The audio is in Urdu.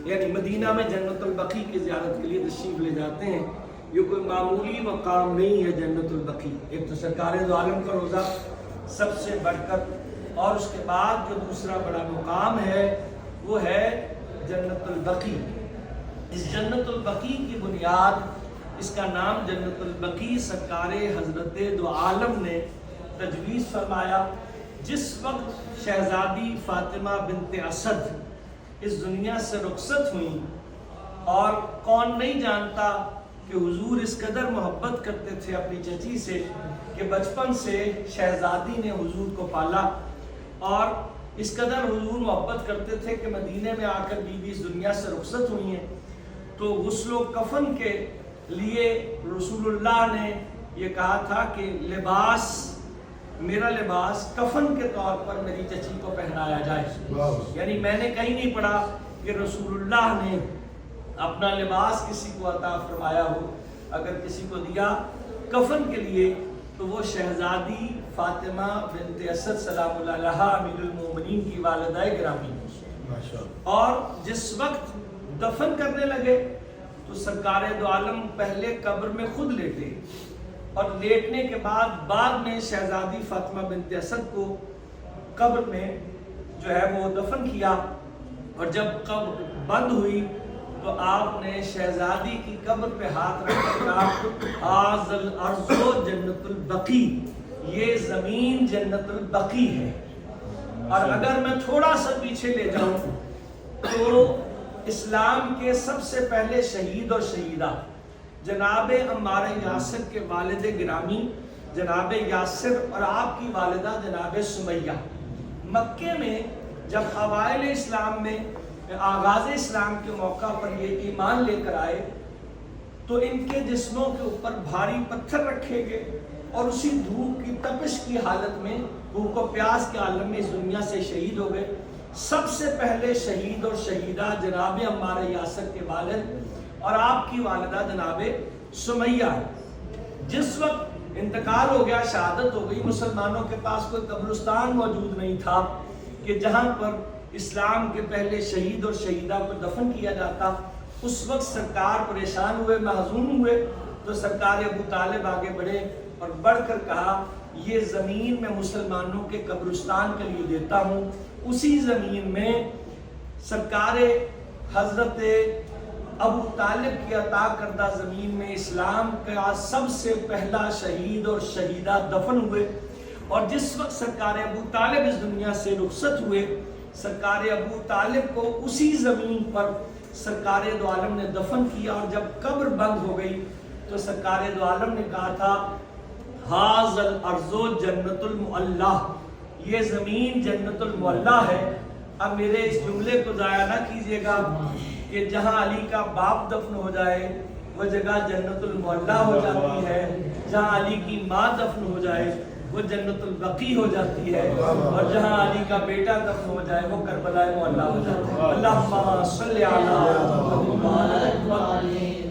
یعنی مدینہ میں جنت البقیع کی زیارت کے لیے تشریف لے جاتے ہیں۔ یہ کوئی معمولی مقام نہیں ہے جنت البقیع، ایک تو سرکار دو عالم کا روزہ سب سے بڑھ کر، اور اس کے بعد جو دوسرا بڑا مقام ہے وہ ہے جنت البقیع۔ اس جنت البقیع کی بنیاد، اس کا نام جنت البقیع سرکار حضرت دو عالم نے تجویز فرمایا جس وقت شہزادی فاطمہ بنت اسد اس دنیا سے رخصت ہوئیں، اور کون نہیں جانتا کہ حضور اس قدر محبت کرتے تھے اپنی چچی سے کہ بچپن سے شہزادی نے حضور کو پالا، اور اس قدر حضور محبت کرتے تھے کہ مدینے میں آ کر بیوی اس دنیا سے رخصت ہوئی ہیں، تو غسل و کفن کے لیے رسول اللہ نے یہ کہا تھا کہ میرا لباس کفن کے طور پر میری چچی کو پہنایا جائے۔ یعنی میں نے کہیں نہیں پڑھا کہ رسول اللہ نے اپنا لباس کسی کو عطا فرمایا ہو، اگر کسی کو دیا کفن کے لیے تو وہ شہزادی فاطمہ بنت اسد سلام اللہ علیہا امیر المومنین کی والدہ گرامی۔ اور جس وقت دفن کرنے لگے تو سرکار دو عالم پہلے قبر میں خود لیٹے، اور لیٹنے کے بعد میں شہزادی فاطمہ بنت اسد کو قبر میں جو ہے وہ دفن کیا، اور جب قبر بند ہوئی تو آپ نے شہزادی کی قبر پہ ہاتھ رکھ کر کہا ھذا الارض جنت البقیع، یہ زمین جنت البقیع ہے۔ اور اگر میں تھوڑا سا پیچھے لے جاؤں تو اسلام کے سب سے پہلے شہید اور شہیدہ جناب عمار یاسر کے والد گرامی جناب یاسر اور آپ کی والدہ جناب سمیہ، مکے میں جب اوائل اسلام میں آغاز اسلام کے موقع پر یہ ایمان لے کر آئے تو ان کے جسموں کے اوپر بھاری پتھر رکھے گئے، اور اسی دھوپ کی تپش کی حالت میں بھوک و پیاس کے عالم میں اس دنیا سے شہید ہو گئے۔ سب سے پہلے شہید اور شہیدہ جناب عمار یاسر کے والد اور آپ کی والدہ جناب سمیہ۔ جس وقت انتقال ہو گیا، شہادت ہو گئی، مسلمانوں کے پاس کوئی قبرستان موجود نہیں تھا کہ جہاں پر اسلام کے پہلے شہید اور شہیدہ کو دفن کیا جاتا۔ اس وقت سرکار پریشان ہوئے، محزون ہوئے، تو سرکار ابو طالب آگے بڑھے اور بڑھ کر کہا یہ زمین میں مسلمانوں کے قبرستان کے لیے دیتا ہوں۔ اسی زمین میں سرکار حضرت ابو طالب کی عطا کردہ زمین میں اسلام کا سب سے پہلا شہید اور شہیدہ دفن ہوئے، اور جس وقت سرکار ابو طالب اس دنیا سے رخصت ہوئے، سرکار ابو طالب کو اسی زمین پر سرکار دو عالم نے دفن کیا، اور جب قبر بند ہو گئی تو سرکار دو عالم نے کہا تھا ھذا الارض جنت المعلی، یہ زمین جنت المعلی ہے۔ اب میرے اس جملے کو ضائع نہ کیجیے گا کہ جہاں علی کا باپ دفن ہو جائے وہ جگہ جنت المعلی ہو جاتی ہے، جہاں علی کی ماں دفن ہو جائے وہ جنت البقیع ہو جاتی ہے، اور جہاں علی کا بیٹا دفن ہو جائے وہ کربلا معلی ہو جاتا ہے۔ اللہم صلی علی محمد